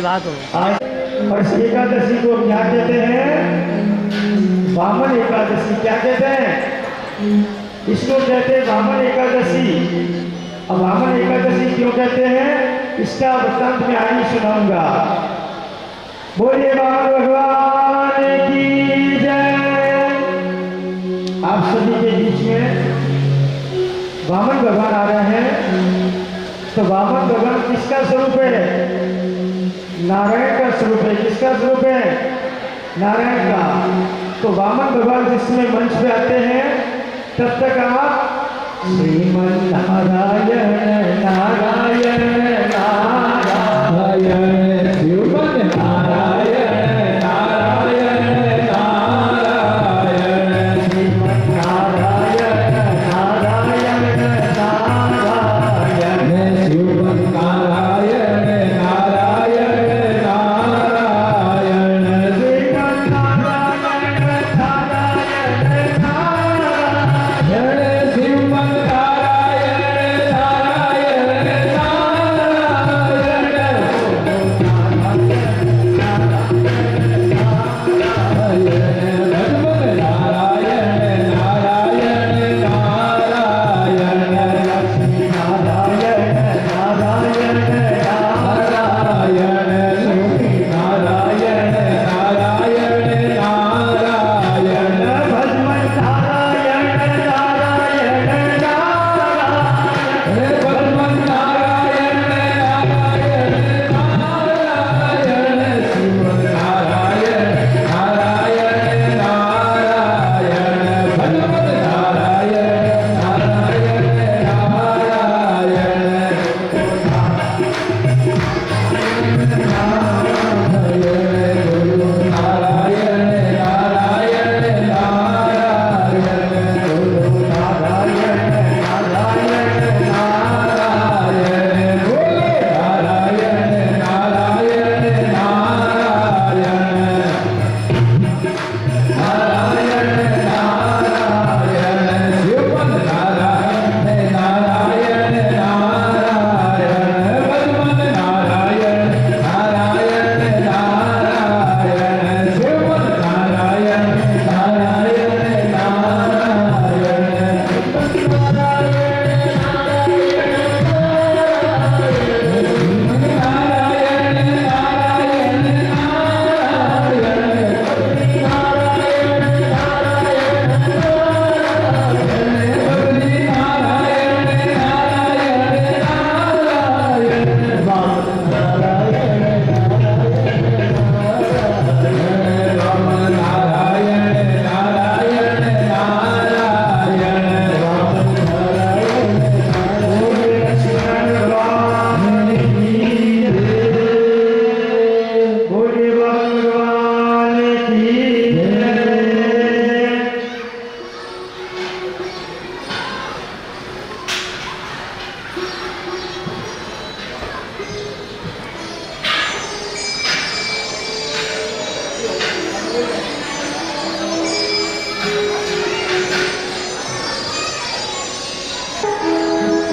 बात हो। और इस एकादशी को क्या कहते हैं? वामन एकादशी। क्या कहते हैं? इसको कहते हैं वामन एकादशी। अब वामन एकादशी क्यों कहते हैं, इसका वृत्तांत मैं आगे सुनाऊंगा। बोलिए वामन भगवान की जय। आप सभी के बीच में वामन भगवान आ रहे हैं। तो वामन भगवान किसका स्वरूप है? नारायण का स्वरूप है। किसका स्वरूप है? नारायण का। तो वामन भगवान जिसमें मंच पे आते हैं तब तक आप श्रीमन नारायण नारायण नारायण श्रीमन नारायण नारायण नारायण श्रीमन नारायण नारायण नारायण श्रीमन नारायण नारायण नारायण श्रीमन नारायण नारायण नारायण श्रीमन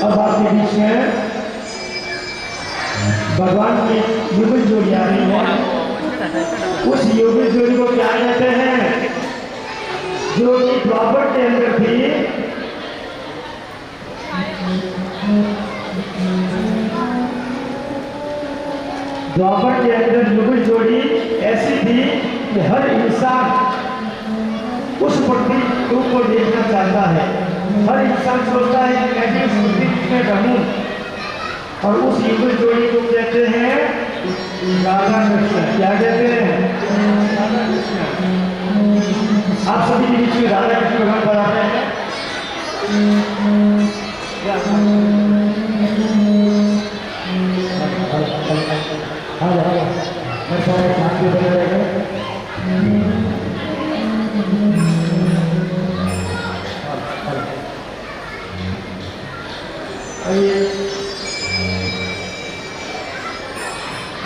अब आपके बीच में भगवान की युगल जोड़ी आ रही है। उस युगल जोड़ी को क्या कहते हैं? जो कि द्वापर के अंदर थी। द्वापर के अंदर युगल जोड़ी ऐसी थी कि हर इंसान उस पृथ्वी रूप को देखना चाहता है। हर इंसान सोचता है कि मैं इस पृथ्वी में रहूं। और उस युगल जोड़ी को कहते हैं राधा कृष्ण। क्या कहते हैं? राधा कृष्ण। आप सभी के बीच में राधा कृष्ण भगवान बताते हैं।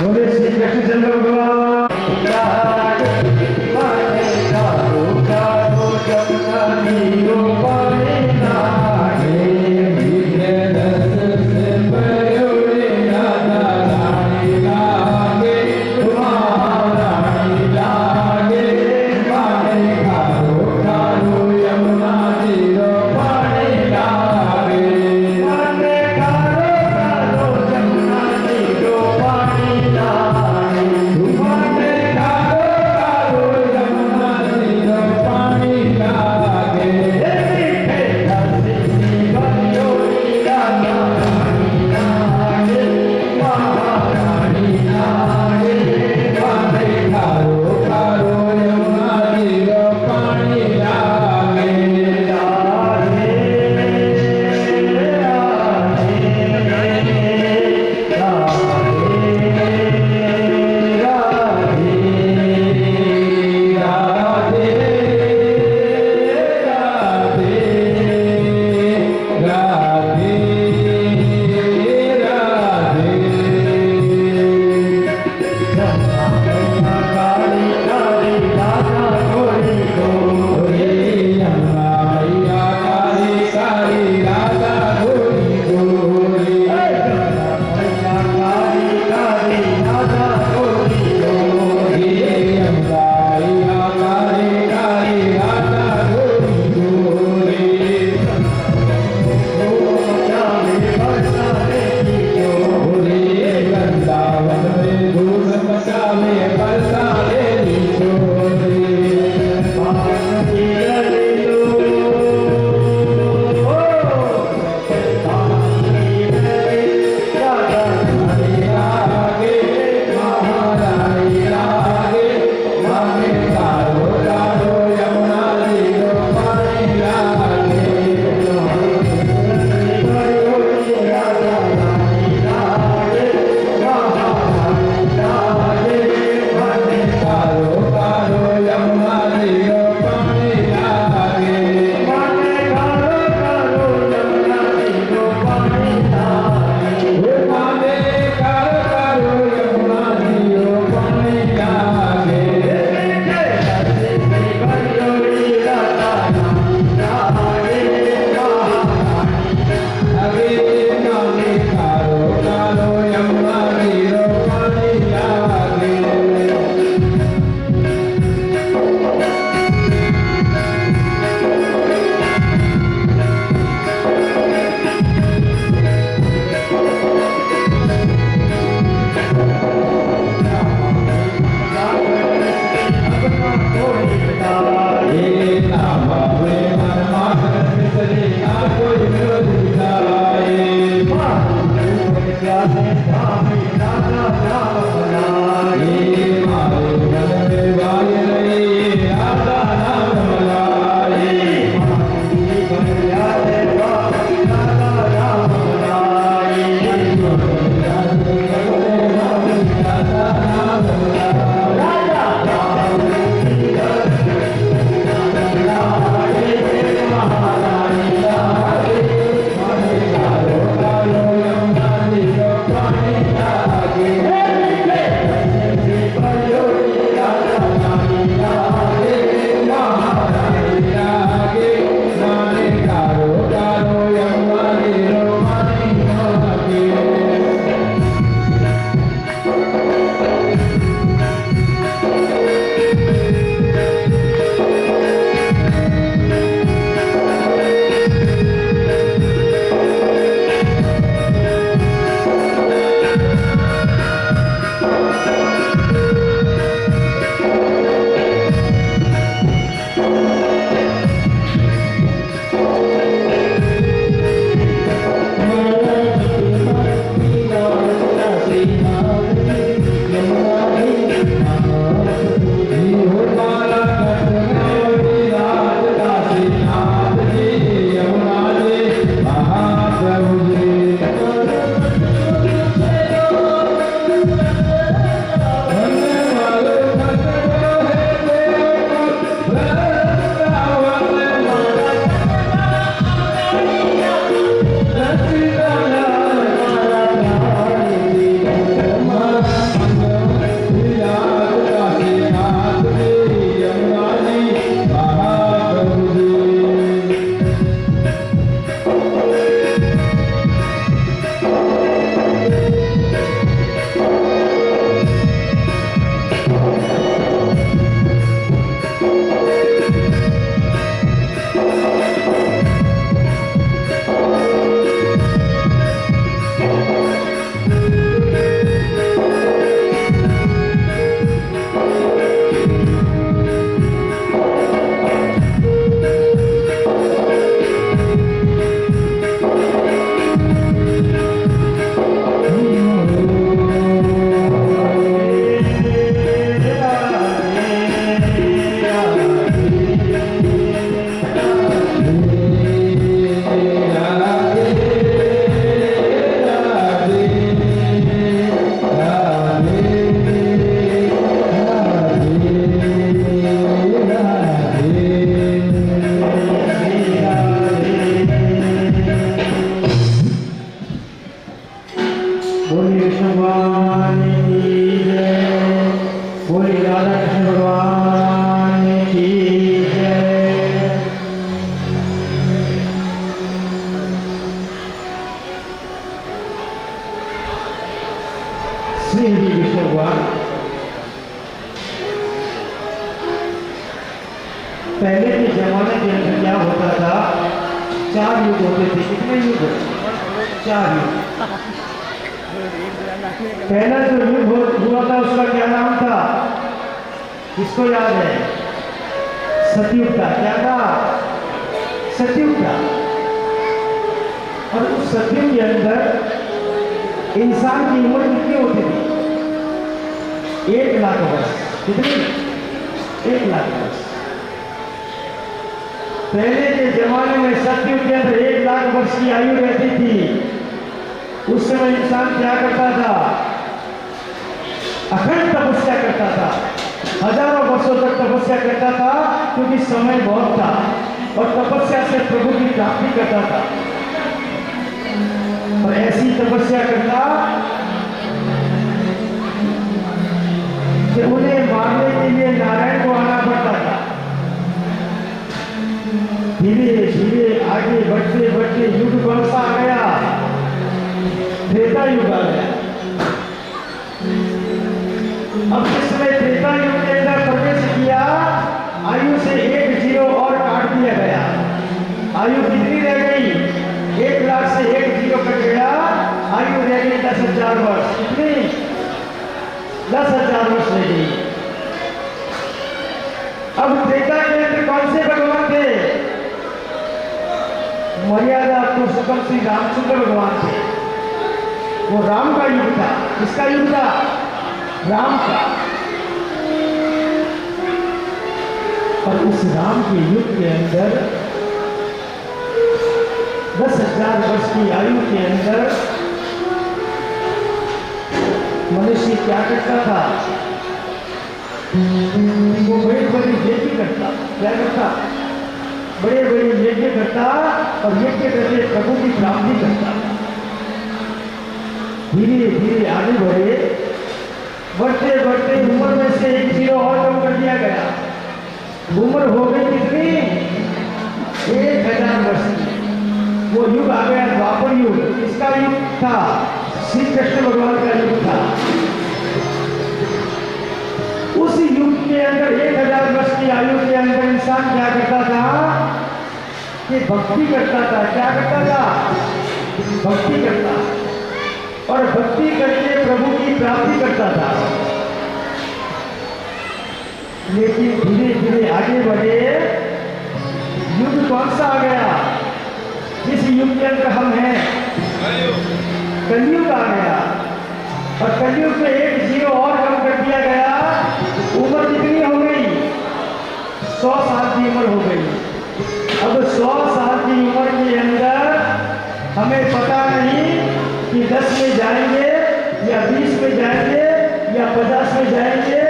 बोले श्री कृष्ण चंद्र भगवान। 4 युग होते थे। कितने युग? 4 युग। पहला जो युग हुआ था उसका क्या नाम था? किसको याद है? सतयुग का। क्या था? सतयुग का। और उस सतयुग के अंदर इंसान की उम्र कितनी होती थी? 1 लाख वर्ष। कितनी? 1 लाख वर्ष। पहले के जमाने में सतयुग के अंदर 1 लाख वर्ष की आयु रहती थी। उस समय इंसान क्या करता था? अखंड तपस्या करता था, हजारों वर्षों तक तपस्या करता था, क्योंकि समय बहुत था और तपस्या से प्रभु की प्राप्ति करता था। और ऐसी तपस्या करता कि उन्हें मारने के लिए नारायण को आना पड़ता था। धीरे धीरे आगे बढ़ते बढ़ते युग कौन सा आ गया? त्रेता युग आ गया। अब जिसमें त्रेता युग के अंदर प्रवेश किया, आयु से 1 जीरो और काट दिया गया। आयु कितनी रह गई? 1 लाख से 1 जीरो कट गया, आयु रह गई 10,000 वर्ष। कितनी? 10,000 वर्ष रह गई। अब त्रेता के अंदर कौन से भगवान थे? मर्यादा पुरुषोत्तम श्री रामचंद्र भगवान थे। वो राम का युग था। किसका युग था? राम का। और उस राम के युग के अंदर 10,000 वर्ष की आयु के अंदर मनुष्य क्या करता था? वो बड़ी बड़ी यज्ञ करता। क्या करता? बड़े बड़े यज्ञ करता और यज्ञ करके प्रभु की प्राप्ति करता। धीरे धीरे आगे बढ़े, बढ़ते बढ़ते उम्र में से 1 जीरो और कम कर दिया गया। उम्र हो गई कितनी? 1,000 वर्ष की। वो युग आ गया द्वापर युग। किसका युग था? श्री कृष्ण भगवान का युग था। उस युग के अंदर 1,000 वर्ष की आयु के अंदर इंसान क्या करता था? कि भक्ति करता था। क्या करता था? भक्ति करता, और भक्ति करके प्रभु की प्राप्ति करता था। लेकिन धीरे धीरे आगे बढ़े, युग कौन सा आ गया? जिस युग के अंदर हम हैं, कलयुग आ गया। और कलयुग में 1 जीरो और कम कर दिया गया। उम्र कितनी हो गई? 100 साल की उम्र हो गई। अब 100 साल की उम्र के अंदर हमें पता नहीं कि 10 में जाएंगे या 20 में जाएंगे या 50 में जाएंगे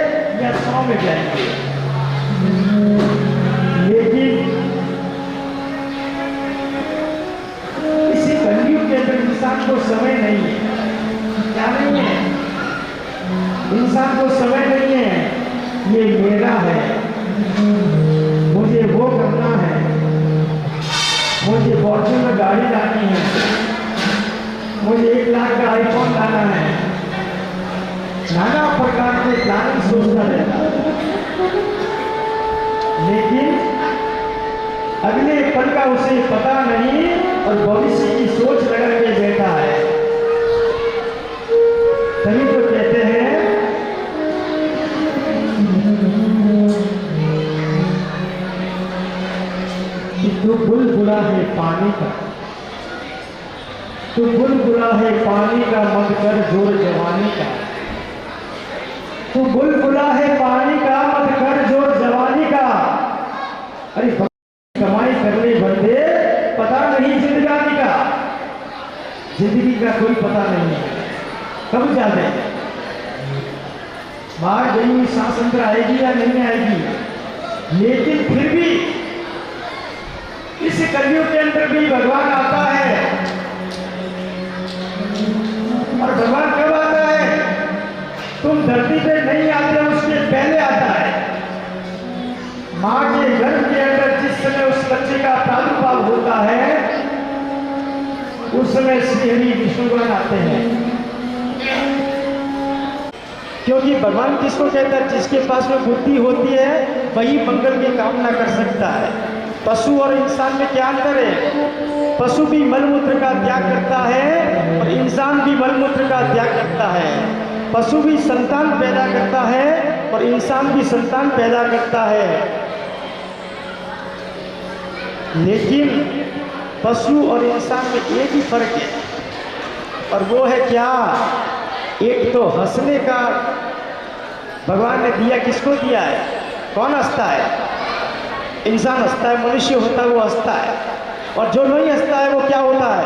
या 100 में जाएंगे। लेकिन इसी कलयुग के अंदर इंसान को समय नहीं है। क्या नहीं है? इंसान को समय नहीं है। ये मेरा है, मुझे वो करना है, मुझे फॉर्च्यूनर गाड़ी लानी है, मुझे 1 लाख का आईफोन लाना है। नाना प्रकार के प्लानिंग सोचता रहता है। लेकिन अगले पल का उसे पता नहीं और भविष्य की सोच लगा के बैठा है। तभी तो कहते हैं कि तू बुलबुला है पानी का, तू बुलबुला है पानी का, मत कर जोर जवानी का। तू बुलबुला है पानी का, मत कर जोर जवानी का। अरे कमाई करने बंदे, पता नहीं जिंदगानी का। जिंदगी का कोई पता नहीं है, कब जाते बाहर गई हुई सांस अंदर आएगी या नहीं आएगी। लेकिन फिर भी इस कलयुग के अंदर भी भगवान आता है। और भगवान कब आता है? तुम धरती पे नहीं आते, उसके पहले आता है। मां के गर्भ के अंदर जिस समय उस बच्चे का प्रादुर्भाव होता है, उस समय श्री हरि विष्णुगण आते हैं। क्योंकि भगवान किसको कहता है? जिसके पास में बुद्धि होती है वही मंगल की कामना कर सकता है। पशु और इंसान में क्या अंतर है? पशु भी मलमूत्र का त्याग करता है और इंसान भी मलमूत्र का त्याग करता है। पशु भी संतान पैदा करता है और इंसान भी संतान पैदा करता है। लेकिन पशु और इंसान में एक ही फर्क है, और वो है क्या? एक तो हंसने का भगवान ने दिया, किसको दिया है? कौन हंसता है? इंसान हंसता है, मनुष्य होता है वो हंसता है। और जो नहीं हंसता है वो क्या होता है?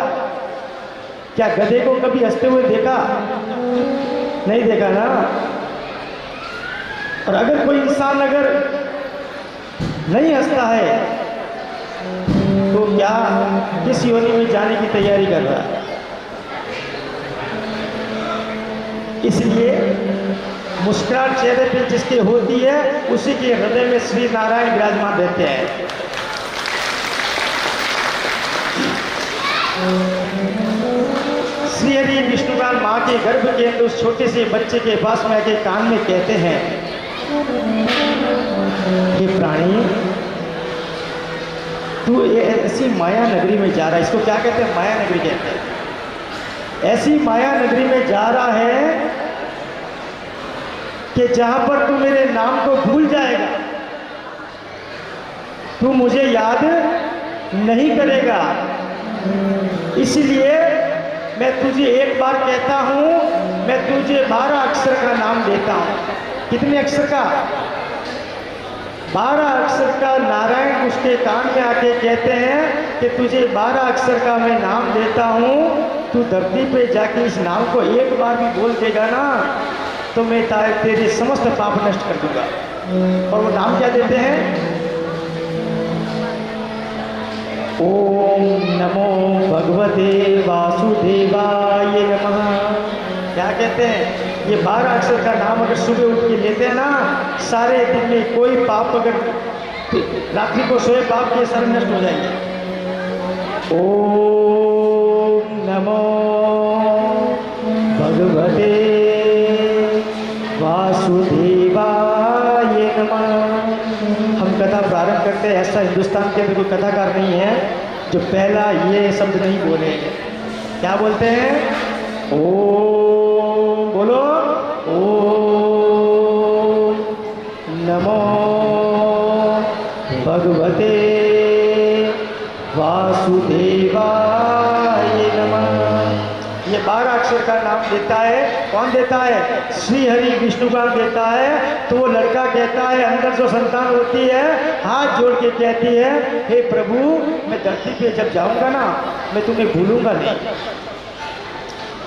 क्या गधे को कभी हंसते हुए देखा? नहीं देखा ना। और अगर कोई इंसान अगर नहीं हंसता है तो क्या किस योनि में जाने की तैयारी कर रहा है? इसलिए मुस्कुराहट चेहरे पे जिसके होती है उसी के हृदय में श्री नारायण विराजमान रहते हैं। श्री हरि विष्णुगान माँ के गर्भ के अंदर उस छोटे से बच्चे के पास में आके कान में कहते हैं, हे प्राणी, तू ऐसी माया नगरी में जा रहा है। इसको क्या कहते हैं? माया नगरी कहते हैं। ऐसी माया नगरी में जा रहा है कि जहां पर तू मेरे नाम को भूल जाएगा, तू मुझे याद नहीं करेगा। इसलिए मैं तुझे एक बार कहता हूं, मैं तुझे 12 अक्षर का नाम देता हूं। कितने अक्षर का? 12 अक्षर का नारायण उसके कान में आके कहते हैं कि तुझे 12 अक्षर का मैं नाम देता हूं, तू धरती पे जाके इस नाम को एक बार भी बोल देगा ना तो मैं तेरे समस्त पाप नष्ट कर दूंगा। और वो नाम क्या देते हैं? ओम नमो भगवते वासुदेवाय नमः। क्या कहते हैं? ये 12 अक्षर का नाम अगर सुबह उठ के लेते हैं ना, सारे दिन में कोई पाप, अगर रात्रि को सोए पाप के सारे नष्ट हो जाएंगे। ओम नमो भगवते वासुदेवाय नमः। हम कथा प्रारंभ करते हैं, ऐसा हिंदुस्तान के अंदर कोई कथाकार नहीं है जो पहला ये शब्द नहीं बोले। क्या बोलते हैं? ओम, बोलो ओम नमो भगवते वासुदेवाय नमः। ये 12 अक्षर का नाम देता है। कौन देता है? श्री हरि विष्णुगान देता है। तो वो लड़का कहता है, अंदर जो संतान होती है हाथ जोड़ के कहती है, हे प्रभु, मैं धरती पे जब जाऊंगा ना मैं तुम्हें भूलूंगा नहीं।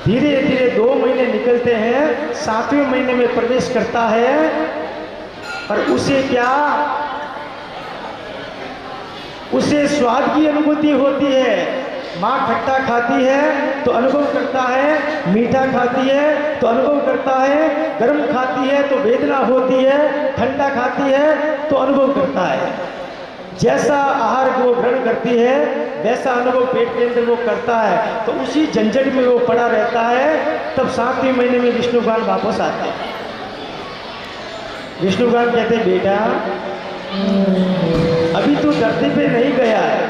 धीरे धीरे 2 महीने निकलते हैं, 7वें महीने में प्रवेश करता है और उसे क्या? उसे स्वाद की अनुभूति होती है। माँ खट्टा खाती है तो अनुभव करता है, मीठा खाती है तो अनुभव करता है, गर्म खाती है तो वेदना होती है, ठंडा खाती है तो अनुभव करता है। जैसा आहार वो ग्रहण करती है वैसा अनुभव पेट के अंदर वो करता है। तो उसी झंझट में वो पड़ा रहता है। तब 7वें महीने में विष्णुगान वापस आते हैं। विष्णुगान कहते हैं, बेटा अभी तू धरती पे नहीं गया है,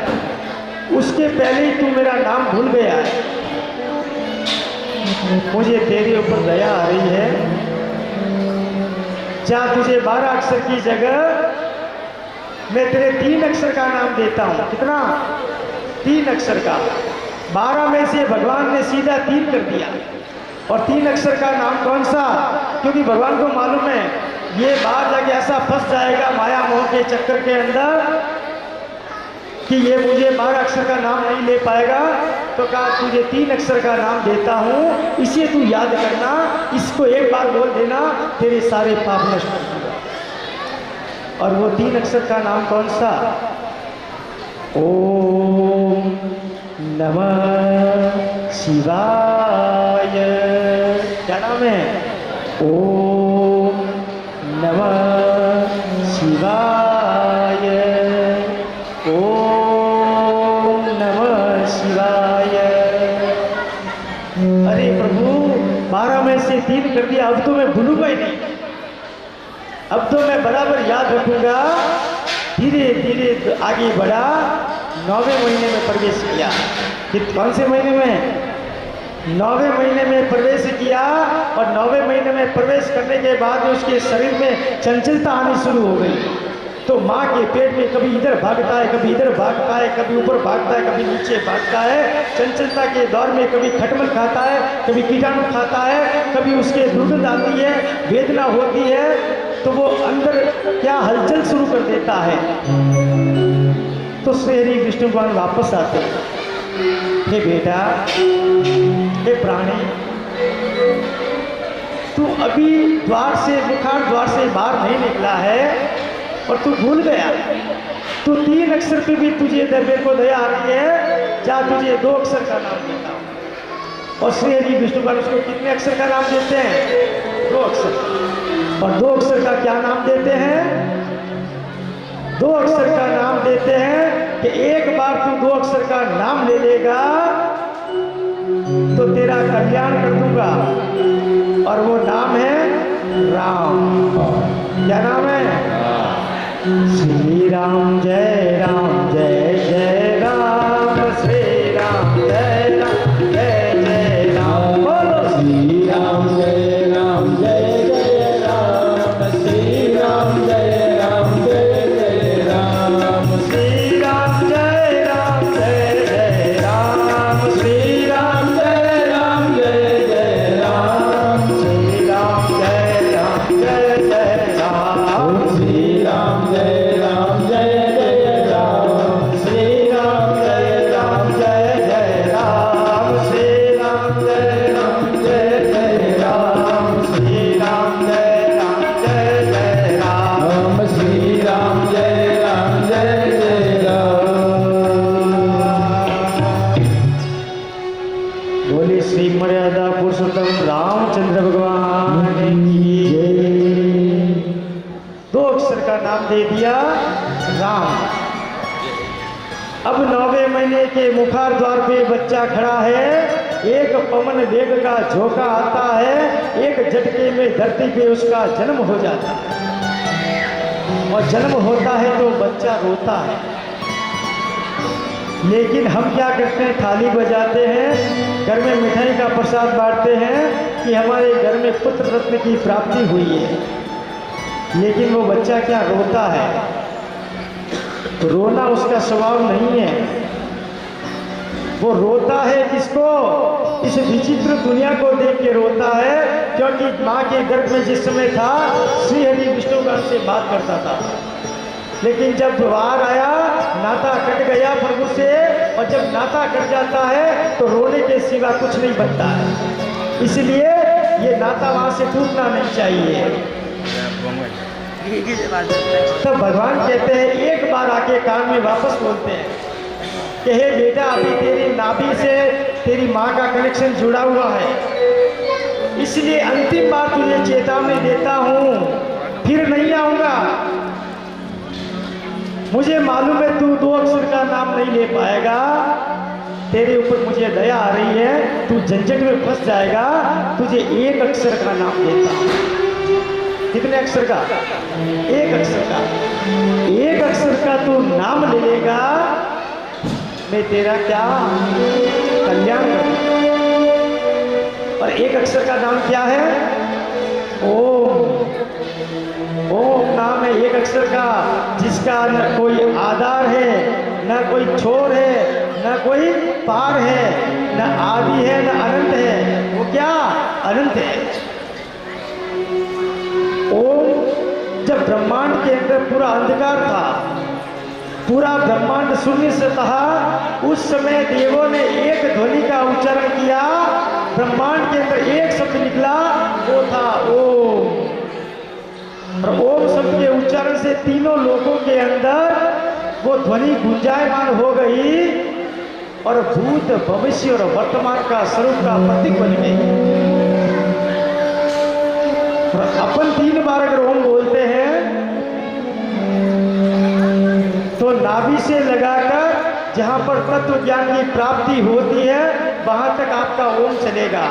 उसके पहले ही तू मेरा नाम भूल गया है। मुझे तेरे ऊपर दया आ रही है। जहाँ तुझे 12 अक्षर की जगह मैं तेरे 3 अक्षर का नाम देता हूँ। कितना? 3 अक्षर का। 12 में से भगवान ने सीधा 3 कर दिया। और 3 अक्षर का नाम कौन सा? क्योंकि भगवान को मालूम है ये बाहर जाके ऐसा फंस जाएगा माया मोह के चक्कर के अंदर कि ये मुझे 12 अक्षर का नाम नहीं ले पाएगा। तो कहा तुझे 3 अक्षर का नाम देता हूँ, इसे तू याद करना, इसको एक बार बोल देना, तेरे सारे पाप नष्ट कर दूंगा। और वो 3 अक्षर का नाम कौन सा? ओम नमः शिवाय। क्या नाम है? ओम नमः शिवाय। ओम नमः शिवाय। अरे प्रभु, 12 में से 3 कर दिया, अब तो मैं भूलूंगा ही नहीं। अब तो मैं बराबर याद रखूंगा धीरे धीरे आगे बढ़ा, 9वें महीने में प्रवेश किया। कौन से महीने में? 9वें महीने में प्रवेश किया। और 9वें महीने में प्रवेश करने के बाद उसके शरीर में चंचलता आनी शुरू हो गई। तो माँ के पेट में कभी इधर भागता है, कभी इधर भागता है, कभी ऊपर भागता है, कभी नीचे भागता है। चंचलता के दौर में कभी खटमल खाता है, कभी कीटाणु खाता है, कभी उसके दुर्गंध आती है, वेदना होती है, तो वो अंदर क्या हलचल शुरू कर देता है। तो श्री विष्णु भगवान वापस आते हैं। हे बेटा, हे प्राणी, तू अभी द्वार से, मुखार द्वार से बाहर नहीं निकला है और तू भूल गया। तू 3 अक्षर पे भी तुझे मेरे को दया आ रही है, जा तुझे 2 अक्षर का नाम देता हूँ। और श्री हरि विष्णु भगवान उसको कितने अक्षर का नाम देते हैं? 2 अक्षर। और 2 अक्षर का क्या नाम देते हैं? 2 अक्षर का नाम देते हैं कि एक बार तू 2 अक्षर का नाम ले लेगा तो तेरा कल्याण कर दूंगा। और वो नाम है राम। क्या नाम है? श्री राम जय राम जय जय राम, श्री राम जय राम जय जय राम। बोलो श्री राम जय राम जय जय राम, श्री राम जय राम जय जय राम, श्री राम जय राम जय जय राम, श्री राम जय राम जय जय राम, श्री राम जय राम जय जय राम, श्री राम जय राम जय जय राम, श्री राम जय राम जय जय राम, श्री राम जय राम जय जय राम, श्री राम जय राम जय जय राम, श्री राम जय राम जय जय राम। बोले श्री मर्यादा पुरुषोत्तम रामचंद्र भगवान की जय। 2 अक्षर का नाम दे दिया राम। अब 9वें महीने के मुखार द्वार पे बच्चा खड़ा है। एक पवन वेग का झोंका आता है, एक झटके में धरती पे उसका जन्म हो जाता है। और जन्म होता है तो बच्चा रोता है। लेकिन हम क्या करते हैं? थाली बजाते हैं, घर में मिठाई का प्रसाद बांटते हैं कि हमारे घर में पुत्र रत्न की प्राप्ति हुई है। लेकिन वो बच्चा क्या रोता है? रोना उसका स्वभाव नहीं है। वो रोता है किसको? इस विचित्र दुनिया को देख के रोता है, क्योंकि माँ के गर्भ में जिस समय था श्री हरि विष्णु भगवान से बात करता था। लेकिन जब द्वार आया, नाता कट गया प्रभु से। और जब नाता कट जाता है तो रोने के सिवा कुछ नहीं बनता है। इसलिए ये नाता वहाँ से टूटना नहीं चाहिए। तो भगवान कहते हैं, एक बार आके कान में वापस बोलते हैं कि हे बेटा, अभी तेरी नाभि से तेरी माँ का कनेक्शन जुड़ा हुआ है, इसलिए अंतिम बार तुझे चेतावनी देता हूँ, फिर नहीं आऊँगा। मुझे मालूम है तू 2 अक्षर का नाम नहीं ले पाएगा, तेरे ऊपर मुझे दया आ रही है, तू झंझट में फंस जाएगा, तुझे 1 अक्षर का नाम देता हूँ। कितने अक्षर का? 1 अक्षर का। 1 अक्षर का तू नाम ले लेगा, मैं तेरा क्या कल्याण करूँ। और 1 अक्षर का नाम क्या है? ओम। ओम नाम है 1 अक्षर का, जिसका न कोई आधार है, न कोई छोर है, न कोई पार है, न आदि है, न अनंत है। वो क्या? अनंत है। ओम जब ब्रह्मांड के अंदर पूरा अंधकार था, पूरा ब्रह्मांड शून्य से था, उस समय देवों ने एक ध्वनि का उच्चारण किया, ब्रह्मांड के अंदर एक शब्द निकला, वो था ओम। और ओम शब्द के उच्चारण से तीनों लोगों के अंदर वो ध्वनि गुंजायमान हो गई और भूत, भविष्य और वर्तमान का स्वरूप का प्रतीक बन गई। अपन 3 बार अगर ओम बोलते हैं तो नाभि से लगाकर जहां पर तत्व ज्ञान की प्राप्ति होती है वहां तक आपका ओम चलेगा।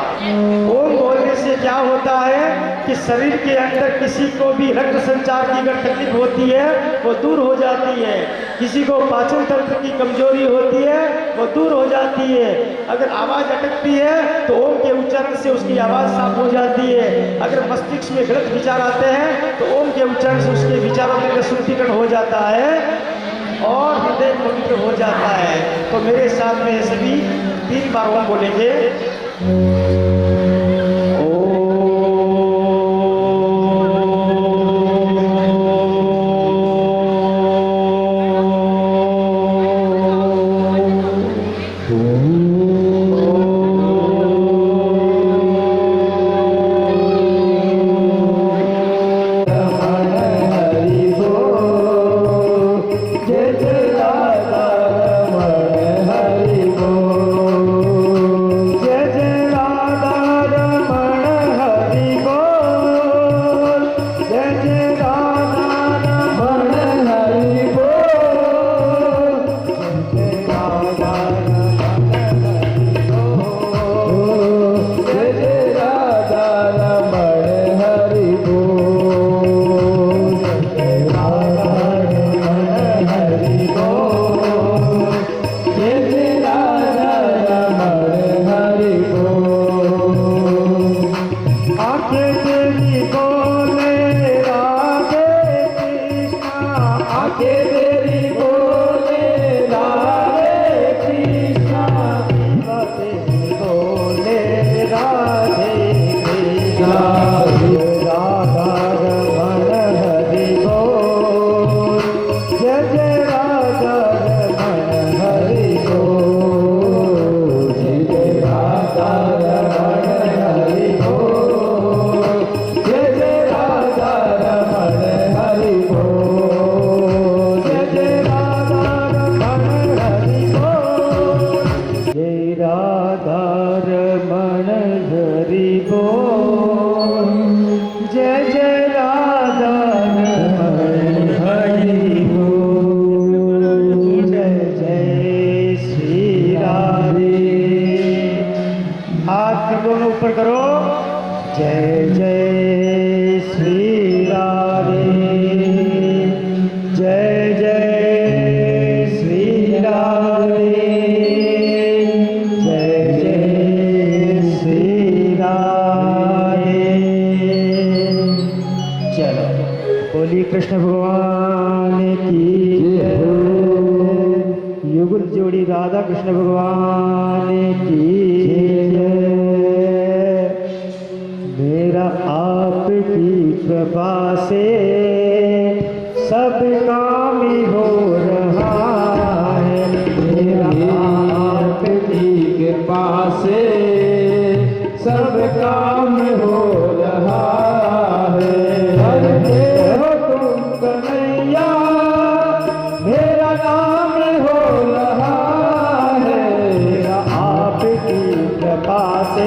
ओम बोलने से क्या होता है कि शरीर के अंदर किसी को भी रक्त संचार की अगर तकलीफ होती है वो दूर हो जाती है, किसी को पाचन तंत्र की कमजोरी होती है वो दूर हो जाती है, अगर आवाज अटकती है तो ओम के उच्चारण से उसकी आवाज साफ हो जाती है, अगर मस्तिष्क में गलत विचार आते हैं तो ओम के उच्चारण से उसके विचारों में शुद्धिकरण हो जाता है और हृदय पवित्र हो जाता है। तो मेरे साथ में सभी 3 बार ओम बोलेंगे। ऊपर करो। जय जय श्री राधे, जय जय श्री राधे, जय जय श्री राधे। चलो बोलिए कृष्ण भगवान की जय। युगल जोड़ी राधा कृष्ण भगवान की जय। मेरा आपकी कृपा से सब काम ही हो रहा है। मेरा आपकी कृपा से सब काम हो रहा है। हरे हो तुम कन्हैया मेरा नाम हो रहा है। मेरा आपकी कृपा से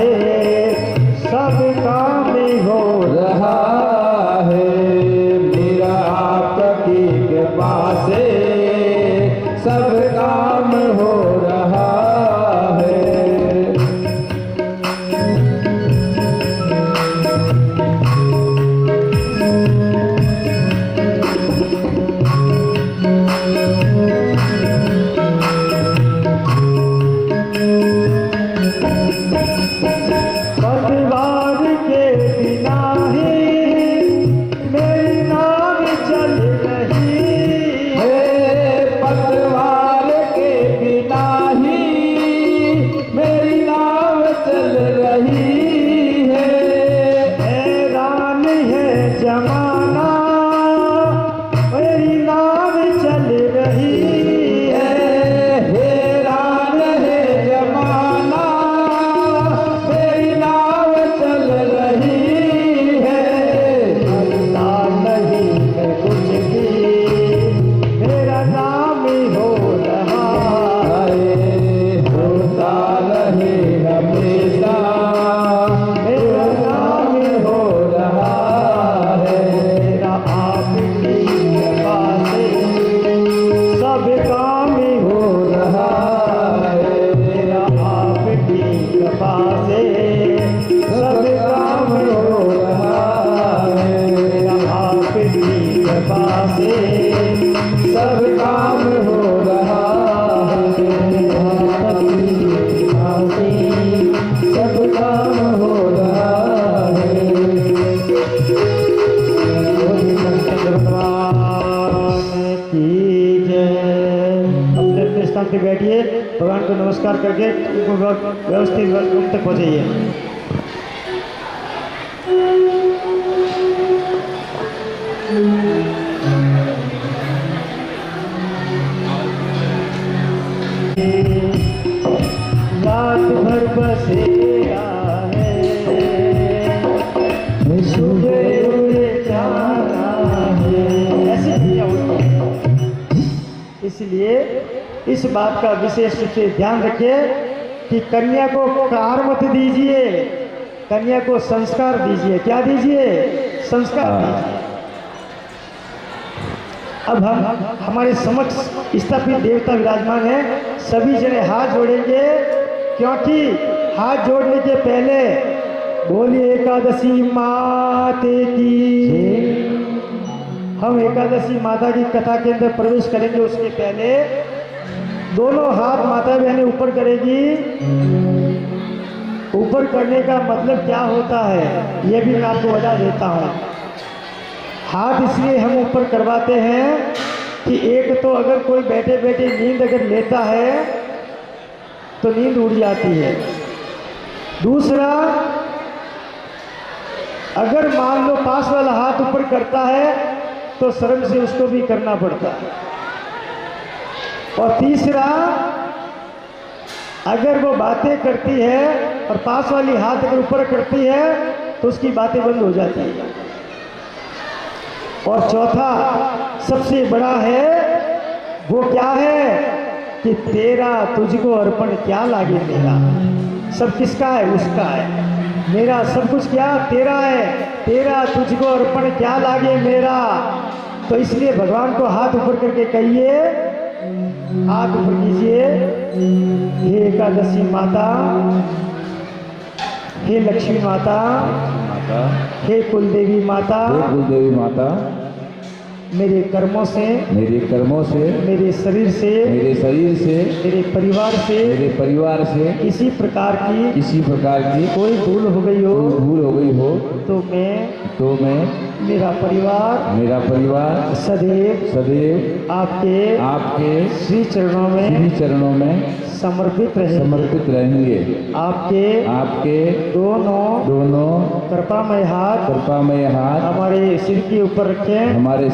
स्थान पे बैठिए, भगवान को नमस्कार करके उनको व्यवस्थित रूम तक पहुँचाइए। रात भर बसेरा है, सुबह उड़े जाना है, ऐसी दुनिया होती है। इसलिए इस बात का विशेष रूप से ध्यान रखिए कि कन्या को कार मत दीजिए, कन्या को संस्कार दीजिए। क्या दीजिए? संस्कार दीजिए। अब हम हमारे समक्ष स्थापित देवता विराजमान है, सभी जने हाथ जोड़ेंगे, क्योंकि हाथ जोड़ने के पहले बोलिए एकादशी माते की। हम एकादशी माता की कथा के अंदर प्रवेश करेंगे, उसके पहले दोनों हाथ माता बहनें ऊपर करेगी। ऊपर करने का मतलब क्या होता है ये भी मैं आपको बता देता हूँ। हाथ इसलिए हम ऊपर करवाते हैं कि एक तो अगर कोई बैठे बैठे नींद अगर लेता है तो नींद उड़ जाती है। दूसरा, अगर मान लो पास वाला हाथ ऊपर करता है तो शर्म से उसको भी करना पड़ता है। और तीसरा, अगर वो बातें करती है और पास वाली हाथ अगर ऊपर करती है तो उसकी बातें बंद हो जाती है। और चौथा सबसे बड़ा है, वो क्या है कि तेरा तुझको अर्पण क्या लागे मेरा। सब किसका है? उसका है। मेरा सब कुछ क्या? तेरा है। तेरा तुझको अर्पण क्या लागे मेरा। तो इसलिए भगवान को हाथ ऊपर करके कहिए, हाथ ऊपर कीजिए, हे एकादशी माता, हे लक्ष्मी माता, हे कुलदेवी माता, हे कुलदेवी माता, मेरे कर्मों से, मेरे कर्मों से, मेरे शरीर से, मेरे शरीर से, मेरे परिवार से, मेरे परिवार से किसी प्रकार की कोई भूल हो गई हो, कोई भूल हो गई हो तो मैं मेरा परिवार सदैव आपके श्री चरणों में समर्पित रहेंगे। आपके दोनों कृपामय हाथ हमारे सिर के ऊपर रखें, हमारे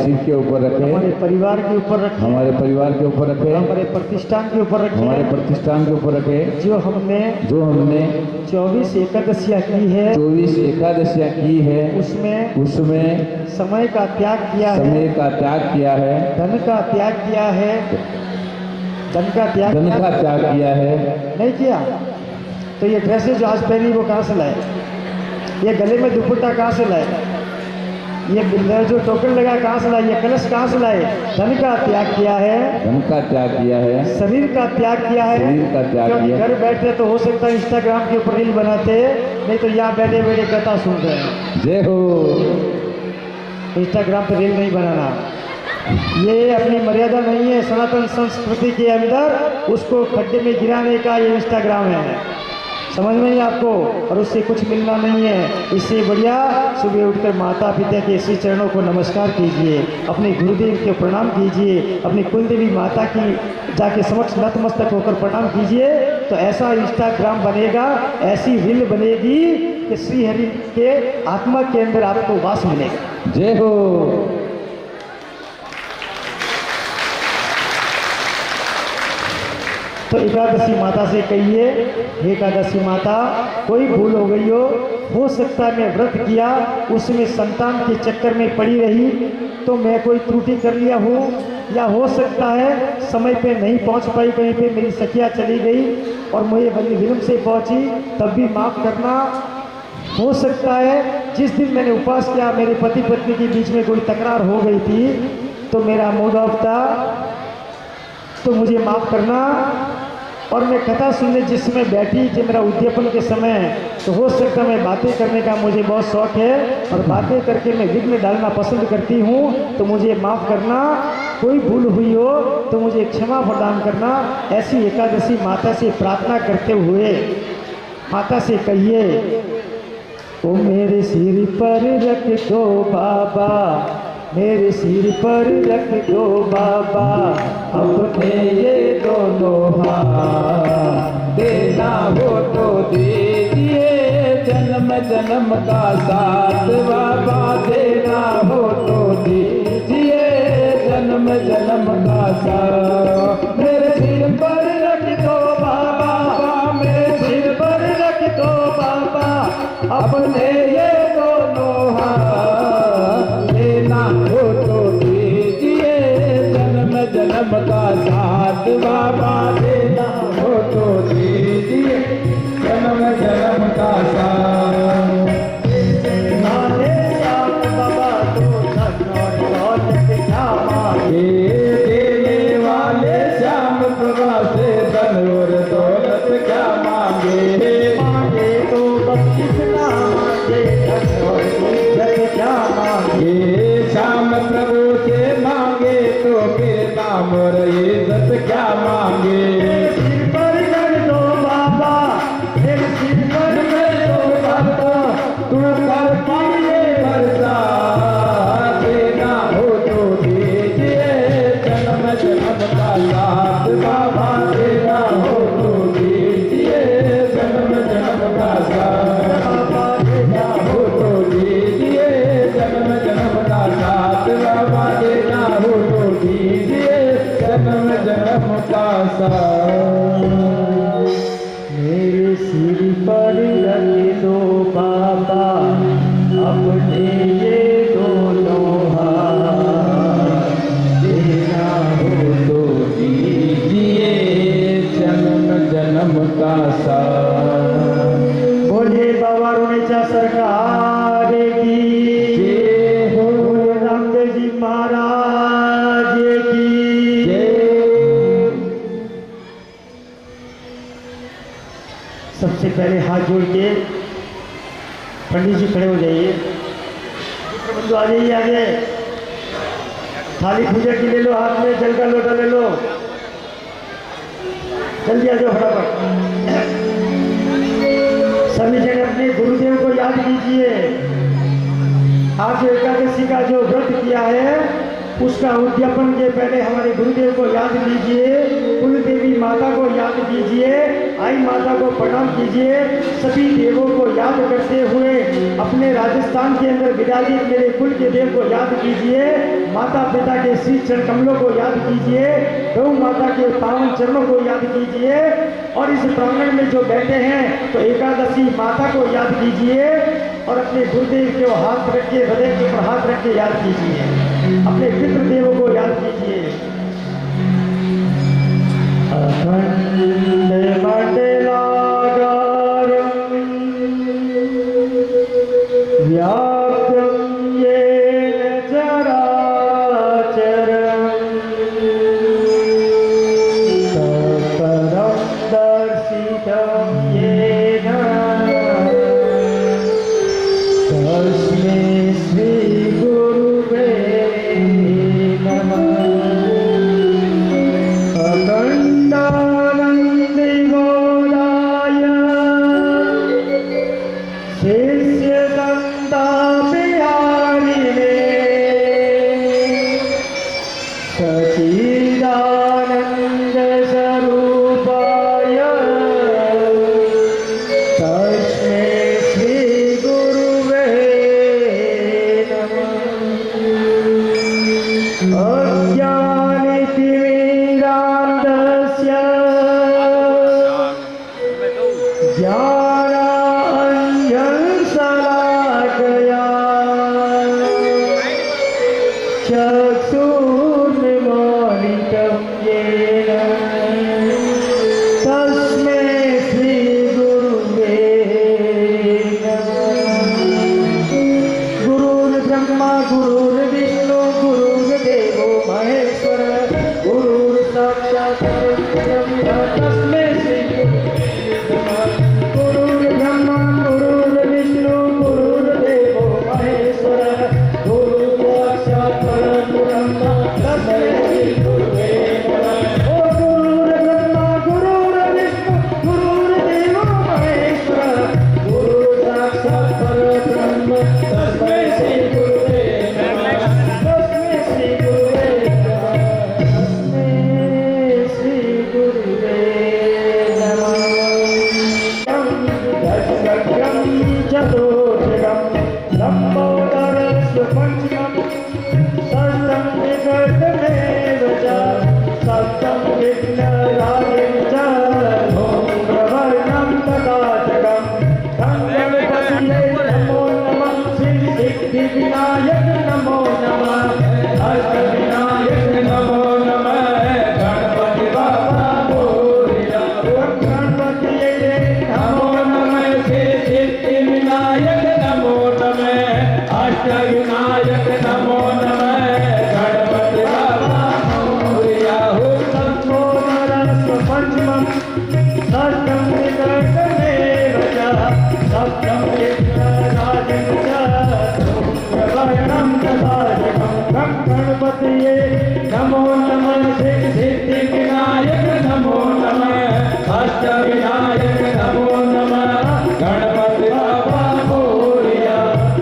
परिवार के ऊपर रखें, हमारे प्रतिष्ठान के ऊपर रखें, जो हमने 24 एकादशियाँ की है, उसमें समय का त्याग किया है, धन का त्याग किया है, नहीं किया। तो ये ड्रेसेस जो आज पहनी वो कहाँ से लाए? ये गले में दुपट्टा कहाँ से लाए? ये जो टोकन लगा कहाँ से लाए? ये कलश कहाँ से लाए? धन का त्याग किया है, शरीर का त्याग किया है। क्योंकि घर बैठे तो हो सकता है इंस्टाग्राम के ऊपर रील बनाते, नहीं तो यहाँ बैठे बैठे कथा सुन रहे हैं। जय हो। इंस्टाग्राम पर रील नहीं बनाना, ये अपनी मर्यादा नहीं है। सनातन संस्कृति के अंदर उसको खड्डे में गिराने का ये इंस्टाग्राम है, समझ में नहीं आपको? और उससे कुछ मिलना नहीं है। इससे बढ़िया सुबह उठकर माता पिता के श्री चरणों को नमस्कार कीजिए, अपने गुरुदेव के प्रणाम कीजिए, अपनी कुलदेवी माता की जाके समक्ष नतमस्तक होकर प्रणाम कीजिए। तो ऐसा इंस्टाग्राम बनेगा, ऐसी रील बनेगी कि श्री हरि के आत्मा के अंदर आपको वास मिलेगा। जय हो। तो एकादशी माता से कहिए, हे एकादशी माता, कोई भूल हो गई हो सकता है मैं व्रत किया, उसमें संतान के चक्कर में पड़ी रही तो मैं कोई त्रुटि कर लिया हूँ, या हो सकता है समय पे नहीं पहुँच पाई, कहीं पे मेरी सखिया चली गई और मुझे बड़ी विलम्ब से पहुँची, तब भी माफ़ करना। हो सकता है जिस दिन मैंने उपवास किया मेरे पति पत्नी के बीच में कोई तकरार हो गई थी तो मेरा मूड ऑफ था, तो मुझे माफ़ करना। और मैं कथा सुनने जिस समय बैठी जो मेरा उद्यापन के समय है, तो हो सकता मैं बातें करने का मुझे बहुत शौक़ है और बातें करके मैं विघ्न डालना पसंद करती हूँ, तो मुझे माफ़ करना। कोई भूल हुई हो तो मुझे क्षमा प्रदान करना। ऐसी एकादशी माता से प्रार्थना करते हुए माता से कहिए, ओ मेरे सिर पर रख दो बाबा मेरे सिर पर रख दो बाबा अपने ये दोनों हाथ। देना हो तो दीजिए जन्म जन्म का साथ बाबा, देना हो तो दीजिए जन्म जन्म का साथ। मेरे सिर पर रख दो बाबा, मेरे सिर पर रख दो बाबा अपने ये दोनों हाथ, देना हो तो दीजिए जन्म जन्म का साथ बाबा, देना हो तो दीजिए जन्म जन्म का साथ। नाले श्याम बाबा तो धन और दौलत क्या मांगे, ये देने वाले श्याम प्रभा से धन और दौलत क्या मांगे। मांगे तो बस कितना मांगे, धन और इज्जत क्या मांगे। ये श्याम प्रभु से मांगे तो फिर नाम और इज्जत क्या मांगे। मेरे सिर पर कर दो बाबा, मेरे सिर पर कर दो बाबा तुम कर पाए बरसा, देना हो तो दीजिए जन्म जन्म का साथ बाबा, देना हो तो दीजिए जन्म जन्म का साथ बाबा देना हो तो दीजिए जन्म जन्म का साथ बाबा, देना हो तो दीजिए जन्म जन्म का साथ। मेरे सिर पर रख दो बाबा अपने ये दोनों हाथ। देना हो तो दीजिए जन्म जन्म का साथ। बोले बाबा रुणेचा सरकार की जय हो, बोले रामदेव जी महाराज की जय। सबसे पहले हाथ जोड़ के पंडित जी खड़े हो जाइए, बंधु आ जाइए आगे। थाली पूजा की ले लो, हाथ में जल का लोटा ले लो, जल्दी आ जाओ फटाफट। सभी जने अपने गुरुदेव को याद कीजिए। आज एकादशी का जो व्रत किया है उसका उद्यापन के पहले हमारे गुरुदेव को याद कीजिए, कुल देवी माता को याद कीजिए, आई माता को प्रणाम कीजिए। सभी देवों को याद करते हुए अपने राजस्थान के अंदर विराजित मेरे कुल के देव को याद कीजिए। माता पिता के श्री चरण कमलों को याद कीजिए, गौ माता के पावन चरणों को याद कीजिए। और इस प्रांगण में जो बैठे हैं तो एकादशी माता को याद कीजिए और अपने गुरुदेव को हाथ रख के, हृदय के ऊपर हाथ रख के याद कीजिए। अपने पितृ देवों को याद कीजिए। अखंड मंडलाकारं व्याप्तं येन चराचरं तत्परं दर्शितं येन तस्मै श्री गुरुवे नमः। गणपतिये नमो नमः सिद्धि विनायक नमो नमः अष्ट विनायक नमो नमः गणपति बाबा मोरया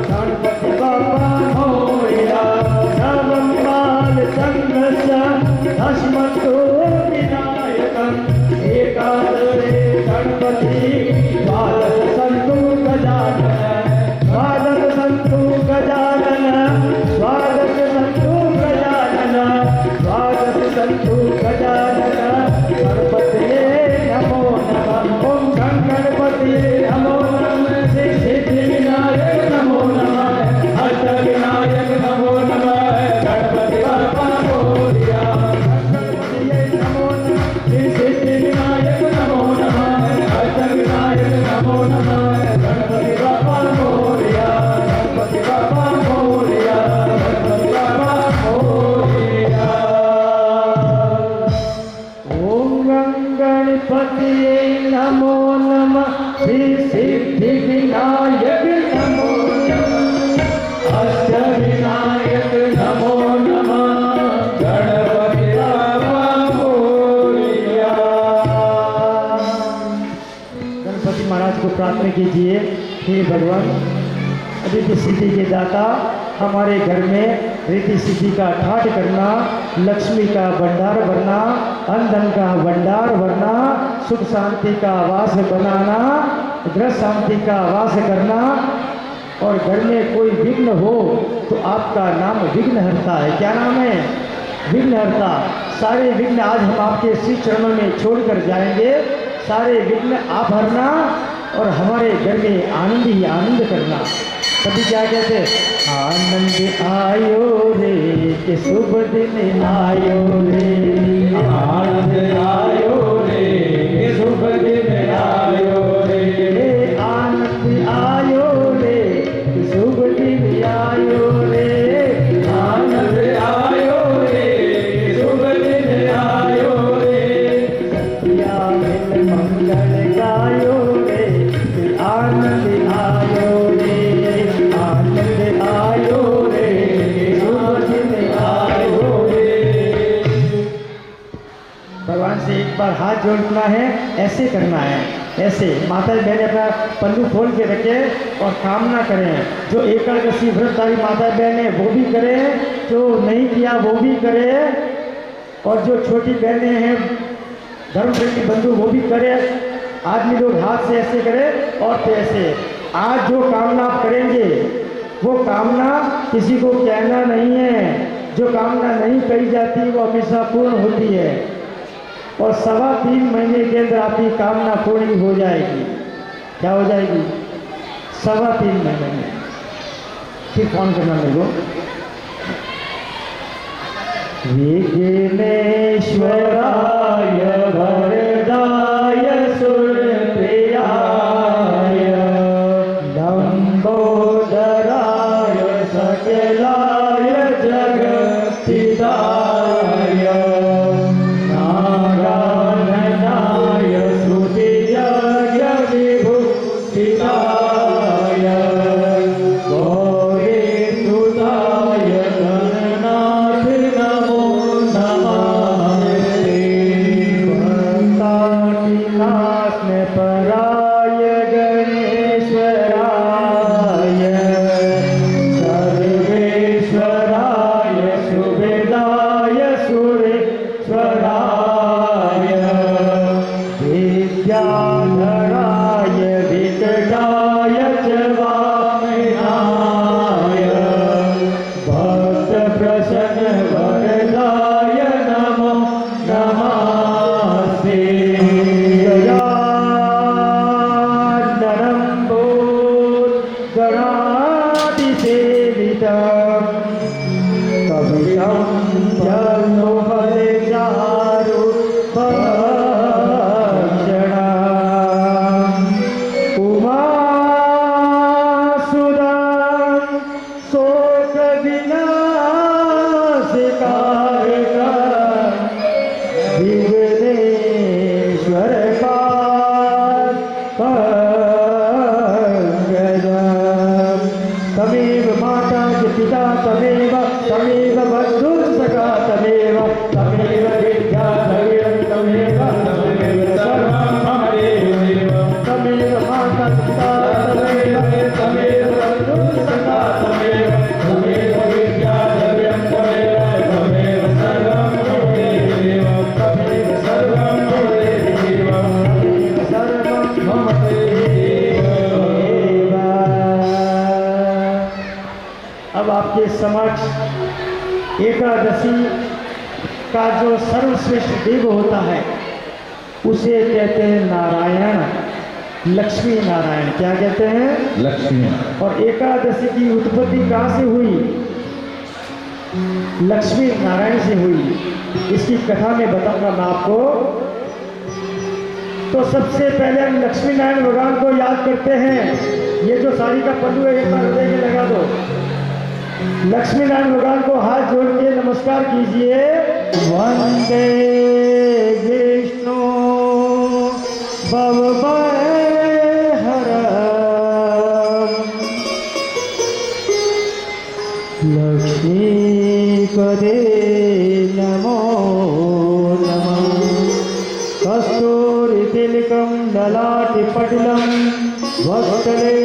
गणपति बाबा मोरया नवम काल संघस्य दशमतो विनायकम् एकादशे गणपति द्वादश सन्तु गजानन द्वादश सन्तु गजानन द्वादश सन्तु गजानन द्वादश सन्तु गजानन गणपतये नमो नमः ॐ गणपतये नमो नमः सिद्धि विनायक नमो नमः अष्ट विनायक नमो नमः गणपति बाबा मोरया गणपतये नमो नमः सिद्धि विनायक नमो नमः अष्ट विनायक नमो नमः गणपति बाबा मोरया गणपति बाबा मोरया गणपति बाबा मोरया ॐ गणपतये नमो नमः सिद्धि विनायक नमो नमः अष्ट विनायक नमो नमः गणपति बाबा मोरया गणपति महाराज को प्रार्थना कीजिए, हे भगवान रिद्धि सिद्धि के दाता, हमारे घर में रिद्धि सिद्धि का ठाठ करना, लक्ष्मी का भंडार भरना, अन्न धन का भंडार भरना, सुख शांति का वास बनाना, ग्रह शांति का वास करना, और घर में कोई विघ्न हो तो आपका नाम विघ्नहर्ता है। क्या नाम है? विघ्नहर्ता। सारे विघ्न आज हम आपके श्री चरणों में छोड़कर जाएंगे। सारे विघ्न आप हरना और हमारे घर में आनंद ही आनंद करना। सभी क्या कहते हैं? आनंद आयो रे कि शुभ दिन आयो रे, आनंद आयो रे शुभ दिन आयो रे आनंद आयो रे कि शुभ दिन आयो रे, आनंद आयो रे शुभ दिन आयो रे सत्या मिल मंगल गायो रे कि आनंद आयो रे, आनंद आयो रे कि शुभ दिन आयो रे। भगवान से एक बार हाथ जोड़ना है, ऐसे करना है, ऐसे माता बहन अपना पल्लू खोल के रखे और कामना करें। जो एकादशी व्रतधारी माता बहन है वो भी करें, जो नहीं किया वो भी करें, और जो छोटी बहनें हैं धर्म प्रेमी बंधु वो भी करें। आदमी लोग हाथ से ऐसे करें और तो ऐसे। आज जो कामना आप करेंगे वो कामना किसी को कहना नहीं है। जो कामना नहीं कही जाती वो हमेशा पूर्ण होती है, और 3.25 महीने के अंदर आपकी कामना पूरी हो जाएगी। क्या हो जाएगी? 3.25 महीने में। फिर फोन करना मेरे को। विघ्नेश्वराय वरदाय सुरप्रियाय लंबोदराय सकलाय जगत्थिताय अब आपके समक्ष एकादशी का जो सर्वश्रेष्ठ देव होता है उसे कहते हैं नारायण, लक्ष्मी नारायण। क्या कहते हैं? लक्ष्मी। और एकादशी की उत्पत्ति कहाँ से हुई? लक्ष्मी नारायण से हुई। इसकी कथा में बताऊंगा मैं आपको। तो सबसे पहले हम लक्ष्मी नारायण भगवान को याद करते हैं। ये जो साड़ी का पल्लू है एक बार हृदय में लगा दो। लक्ष्मी नारायण भगवान को हाथ जोड़ के नमस्कार कीजिए। वंदे विष्णु भवभयहरं लक्ष्मीपदे नमो नमः। कस्तूरितिलकं ललाटपटलं वक्तले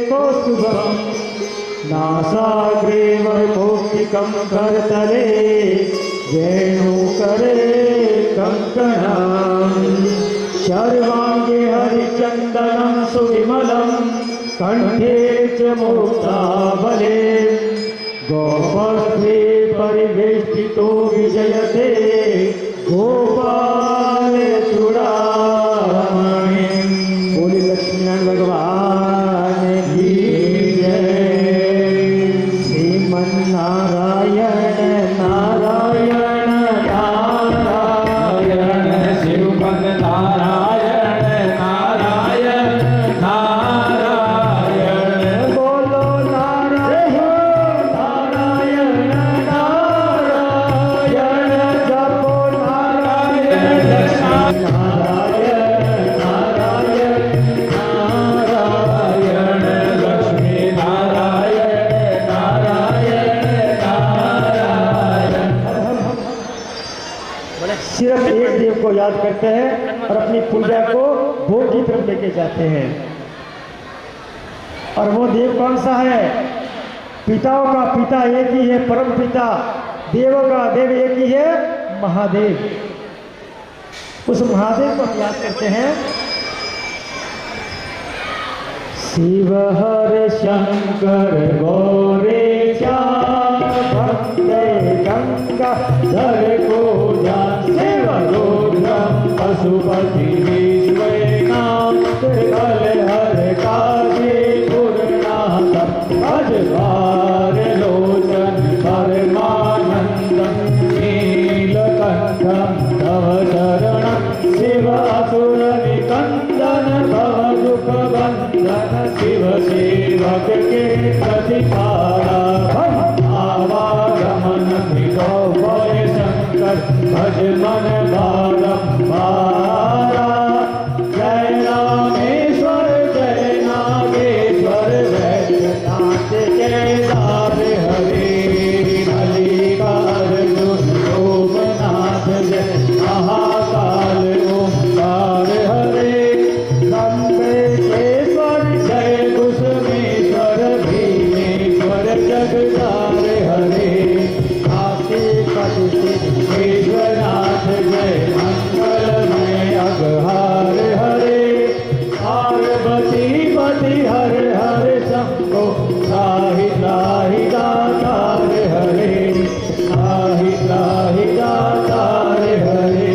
कौस्तुभं नासाग्रे वैभौतिकं करतले वेणुकरे कङ्कणम् सर्वाङ्गे हरिचन्दनं सुविमलं कण्ठे च मुक्तावले गोपस्त्रे परिवेष्टितो विजयते गोपाल चूड़ामणि। बोले लक्ष्मीनारायण भगवान की जय। श्रीमन्नारायण नारायण नारायण शिवपद नारायण नारायण नारायण। बोलो नारायण नारायण नारायण। जपो नारायण नारायण नारायण नारायण लक्ष्मी नारायण नारायण नारायण। सिर्फ एक देव को याद करते हैं और अपनी पूजा को भोग की तरफ लेके जाते हैं। और वो देव कौन सा है? पिताओं का पिता एक ही है, परम पिता। देवों का देव एक ही है, महादेव। उस महादेव को हम याद करते हैं। शिव हर शंकर गौरेश वंदे गंगा धर को शिव रुद्रम पशुपति विश्वनाथ कल हर काजे पूर्णाथ अजवार लोचन परमानंदम नीलकंठम तव शरणं शिव असुर निकंदन भव दुख बंधन शिव सेवक के प्रतिपाला आवागमन विभो भय शंकर भज मन बारंबारा। जय रामेश्वर जय नागेश्वर वैद्यनाथ केदार हरे मल्लिकार्जुन सोमनाथ जय महाकाल ओंकार हरे लंबेश्वर जय कुसुमेश्वर भीमेश्वर जगदार हरे काशीपति विश्वनाथ जय मंगलमय अघहार हरे पार्वती पति हर हर शंभो त्राहि त्राहि दातार हरे त्राहि त्राहि दातार हरे।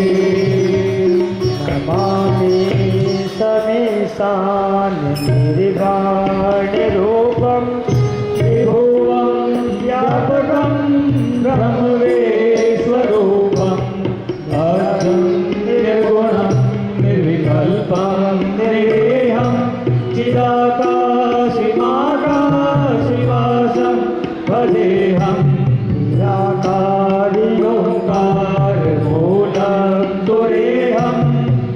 नमामि समेशान निर्वाण रूपम विभुवं व्यापकं ब्रह्मवेश्वरूपं भद्रं निर्गुणं निर्विकल्पं निर्गेहं चिदाकाशिमाकाशिवासं भजेऽहं निराकारि ओङ्कारमूलं तुरेऽहं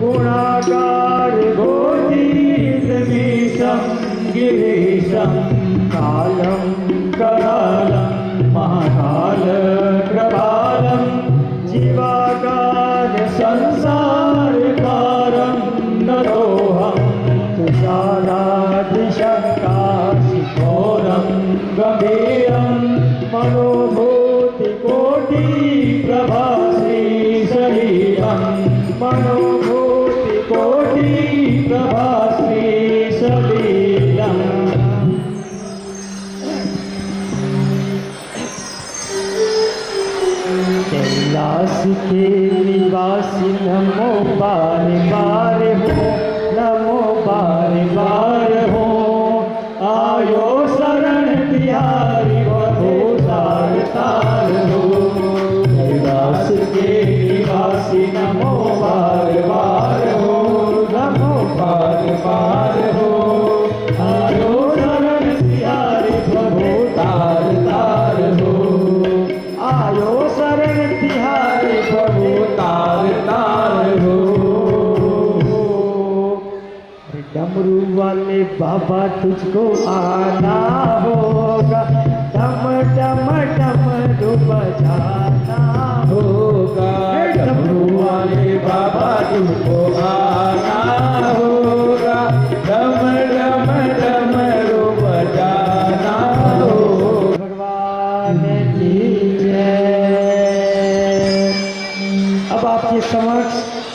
गुणाकार गोतीतमीशं गिरीशं कालं करालं महाकाल कृपालं जीवाकार संसार पारं नरोऽहं तुषारादिशङ्काशिघोरं गम्भीरं मनोभूतिकोटि प्रभाश्री शरीरं मनोभूतिकोटि प्रभाश्री शरीरम्। डमरू वाले बाबा तुझको आना होगा, डम डम डमरू बजाना होगा। डमरू वाले बाबा तुझको आना होगा, डम डम डमरू बजाना होगा। भगवान की जय। अब आपके समक्ष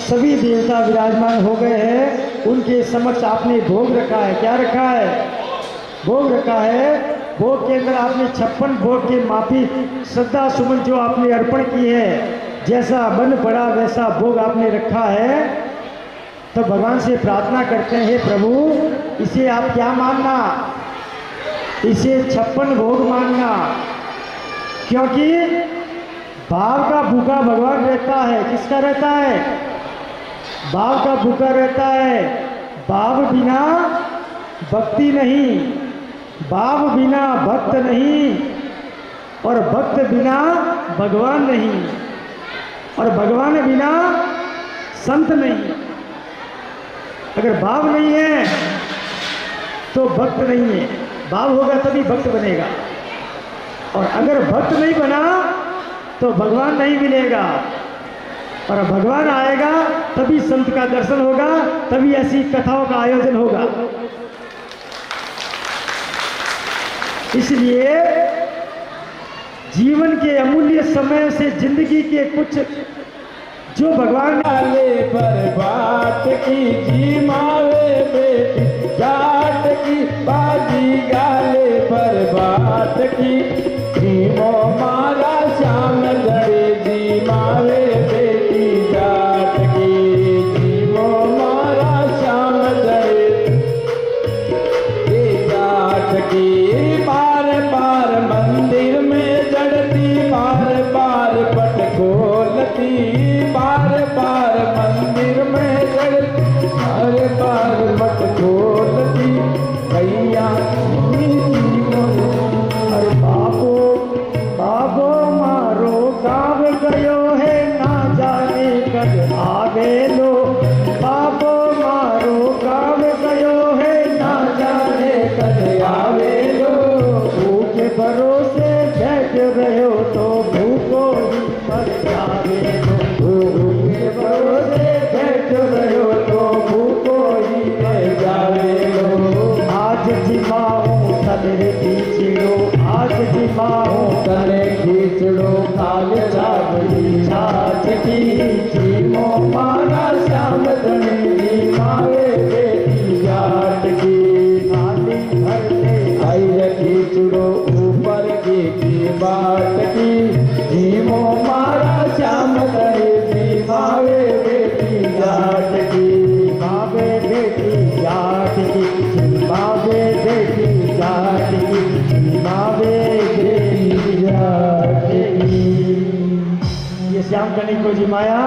सभी देवता विराजमान हो गए हैं। उनके समक्ष आपने भोग रखा है। क्या रखा है? भोग रखा है। भोग के अंदर आपने 56 भोग के माफी श्रद्धा सुमन जो आपने अर्पण की है, जैसा मन पड़ा वैसा भोग आपने रखा है। तो भगवान से प्रार्थना करते हैं, हे प्रभु इसे आप क्या मानना, इसे 56 भोग मानना, क्योंकि भाव का भूखा भगवान रहता है। किसका रहता है? भाव का भूखा रहता है। भाव बिना भक्ति नहीं, भाव बिना भक्त नहीं, और भक्त बिना भगवान नहीं, और भगवान बिना संत नहीं। अगर भाव नहीं है तो भक्त नहीं है। भाव होगा तभी भक्त बनेगा, और अगर भक्त नहीं बना तो भगवान नहीं मिलेगा, और भगवान आएगा तभी संत का दर्शन होगा, तभी ऐसी कथाओं का आयोजन होगा। इसलिए जीवन के अमूल्य समय से जिंदगी के कुछ जो भगवान गाले पर बात की जी मावे बेटी जाट की बाजी, गाले पर बात की भीमो मारा श्याम गणे जी मावे बेटी जाट की, भीमो मारा श्याम गणे जाट की। बार बार मंदिर में जड़ती, बार बार पट खोलती, बार बार मंदिर में जड़ती, बार बार पट खोलती, भैया अरे बाबो बाबो मारो गाँव गयो है, ना जाने कब आवे लो। बाबो मारो गाँव गयो है, ना जाने कब आवे लो। भूखे भरोसे बैठ रहो तो भूखो ही मर जावे लो। भूखे भरोसे बैठ रहो तो भूखो ही मर जावे लो। आज जिमाऊं तले खींचड़ो, आज जिमाऊं तले खींचड़ो, काल चावली छाछ की, जीमो मारा श्याम धनी जी मावे बेटी जाट की। थाली भर ले आई खींचड़ो ऊपर की बाट की, जीमो मारा श्याम धनी जी मावे बेटी जाट की। बाबे बेटी जाट की, बाबे बेटी जाट की, बाबे बेटी जाट की। ये श्याम गणेश को जिमाया,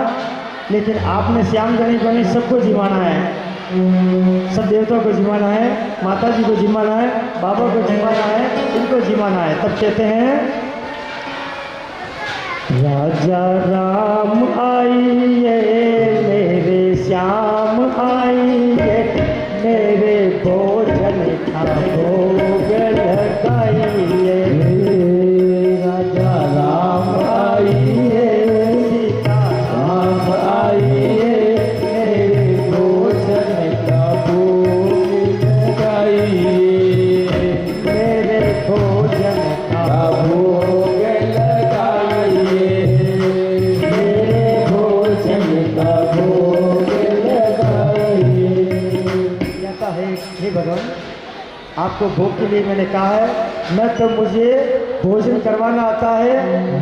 लेकिन आपने श्याम गणेश को नहीं, सबको जिमाना है। सब देवताओं को जिमाना है, माता जी को जिमाना है, बाबा को जिमाना है, इनको जिमाना है। तब कहते हैं राजा राम आइए, मेरे श्याम आइए, मेरे भोजन का भोग लगाइए। राजा राम आइए, सीता राम आइए, मेरे भोजन का भोग लगाइए, मेरे भोजन का भोग लगाइए, मेरे भोजन का भोग लगाइए। कहता है, हे भगवान आपको भोग के लिए मैंने कहा है, न तो मुझे भोजन करवाना आता है,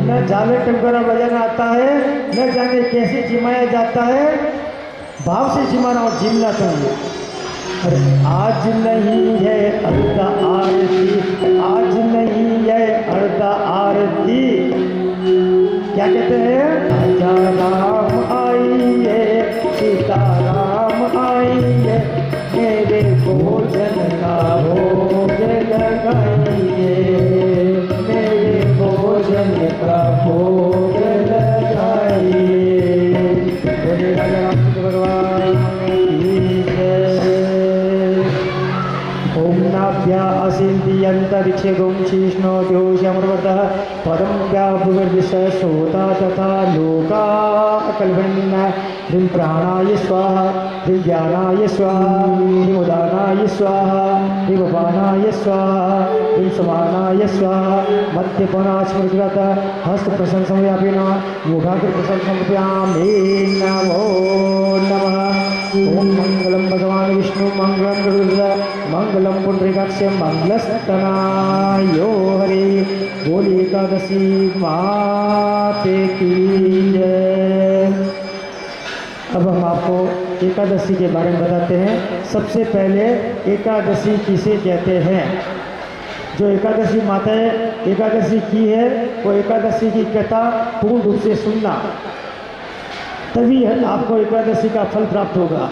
न झाले टंगोरा बजाना आता है, न जाने कैसे जिमाया जाता है। भाव से जिमाना और जिमना चाहिए। अरे आज नहीं है अर्धा आरती, आज नहीं है अर्धा आरती। क्या कहते हैं? राजा राम आइए, सीता राम आइए, मेरे भोजन का भोग लगाइए, मेरे भोजन का भोग लगाइए। बोले राजा रामचंद्र भगवान की जय। अंतरिक्षगुं शीष्णो द्योष्यमृतः पदं व्याभुवर्विश्वसोता तथा लोका कल्पन् ह्रीं प्राणाय स्वाहा ह्रीं ज्ञानाय स्वाहा ह्रीं उदानाय स्वाहा ह्रीं उपानाय स्वाहा ह्रीं समानाय स्वाहा मध्यपनास्मृत हस्त प्रसन्न समयापिन मुखाग्र प्रसन्न समर्पयामि नमो नमः। ओम मंगलम भगवान विष्णु मंगलम गरुड़ मंगलम पुंडरीकाक्ष मंगलस्तनायो हरे। बोली एकादशी माते की जय। अब हम आपको एकादशी के बारे में बताते हैं। सबसे पहले एकादशी किसे कहते हैं। जो एकादशी माताएं एकादशी की है वो एकादशी की कथा पूर्ण रूप से सुनना, तभी आपको एकादशी का फल प्राप्त होगा।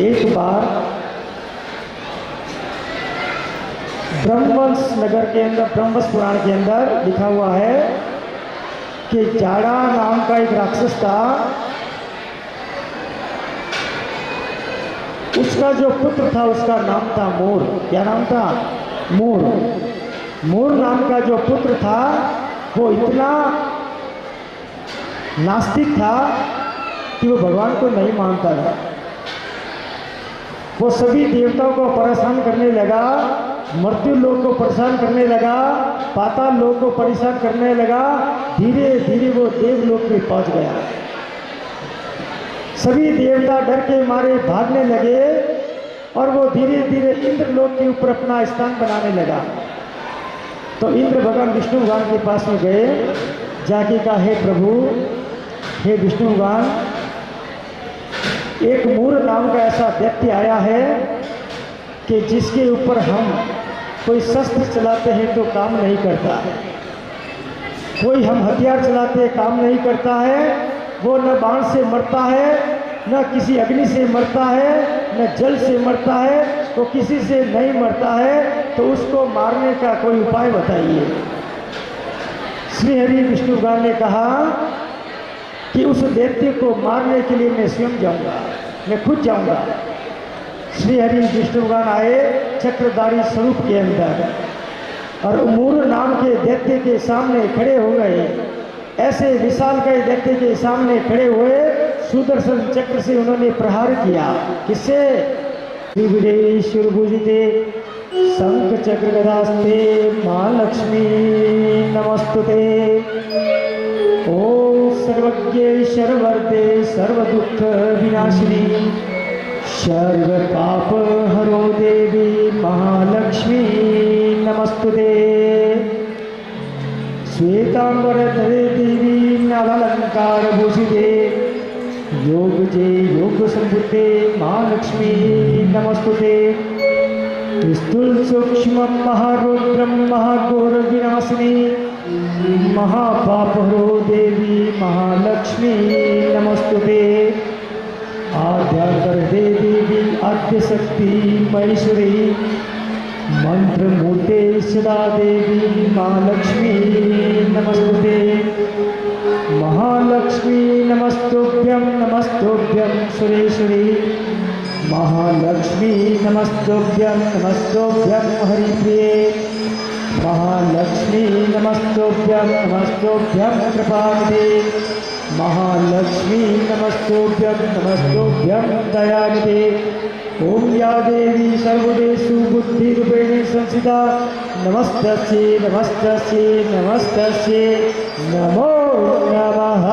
एक बार ब्रह्मवंश नगर के अंदर, ब्रह्मवंश पुराण के अंदर लिखा हुआ है कि जाड़ा नाम का एक राक्षस था। उसका जो पुत्र था उसका नाम था मोर। क्या नाम था? मोर। मोर नाम का जो पुत्र था वो इतना नास्तिक था कि वो भगवान को नहीं मानता था। वो सभी देवताओं को परेशान करने लगा, मृत्यु लोक को परेशान करने लगा, पाताल लोक को परेशान करने लगा। धीरे धीरे वो देवलोक में पहुंच गया। सभी देवता डर के मारे भागने लगे और वो धीरे धीरे इंद्रलोक के ऊपर अपना स्थान बनाने लगा। तो इंद्र भगवान विष्णु भगवान के पास में गए, जाके कहा, हे प्रभु, हे विष्णु भगवान, एक मूर नाम का ऐसा व्यक्ति आया है कि जिसके ऊपर हम कोई शस्त्र चलाते हैं तो काम नहीं करता, कोई हम हथियार चलाते हैं काम नहीं करता है। वो न बाण से मरता है, न किसी अग्नि से मरता है, न जल से मरता है, वो किसी से नहीं मरता है। तो उसको मारने का कोई उपाय बताइए। श्री हरि विष्णु भगवान ने कहा कि उस व्यक्ति को मारने के लिए मैं स्वयं जाऊंगा, मैं खुद जाऊंगा। श्री हरि विष्णु भगवान आए चक्रधारी स्वरूप के अंदर और मूर नाम के दैत्य के सामने खड़े हो गए। ऐसे विशाल के दैत्य के सामने खड़े हुए सुदर्शन चक्र से उन्होंने प्रहार किया। किससे? त्रिविदेश्वर भुजिते शंख चक्र गदास्ते मां लक्ष्मी नमस्तुते। ओम सर्वज्ञ सर्ववर्ते सर्वदुख विनाशिनी सर्व पाप हरो देवी महालक्ष्मी नमस्तुते। श्वेतांबर धरे देवी नालालंकार भूषिते योग जे योग संभुते महालक्ष्मी नमस्तुते। स्थूल सूक्ष्म महारुद्रम महाघोर विनाशिनी महापापहरो देवी महालक्ष्मी नमस्तुते। आद्याकर देवी आद्य शक्ति महेश्वरी मंत्र मूर्ते सदा देवी महालक्ष्मी नमस्तुते। महालक्ष्मी नमस्तुभ्यं नमस्तुभ्यं सुरेश्वरी महालक्ष्मी नमस्तुभ्यं नमस्तुभ्यं हरिप्रिये महालक्ष्मी नमस्तुभ्यं नमस्तुभ्यं कृपानिधे महालक्ष्मी नमस्तुभ्यं नमस्तुभ्यं दयानिधे। ओम या देवी सर्वदेषु बुद्धिरूपेण संस्थिता नमस्तस्यै नमस्तस्यै नमस्तस्यै नमो नमः।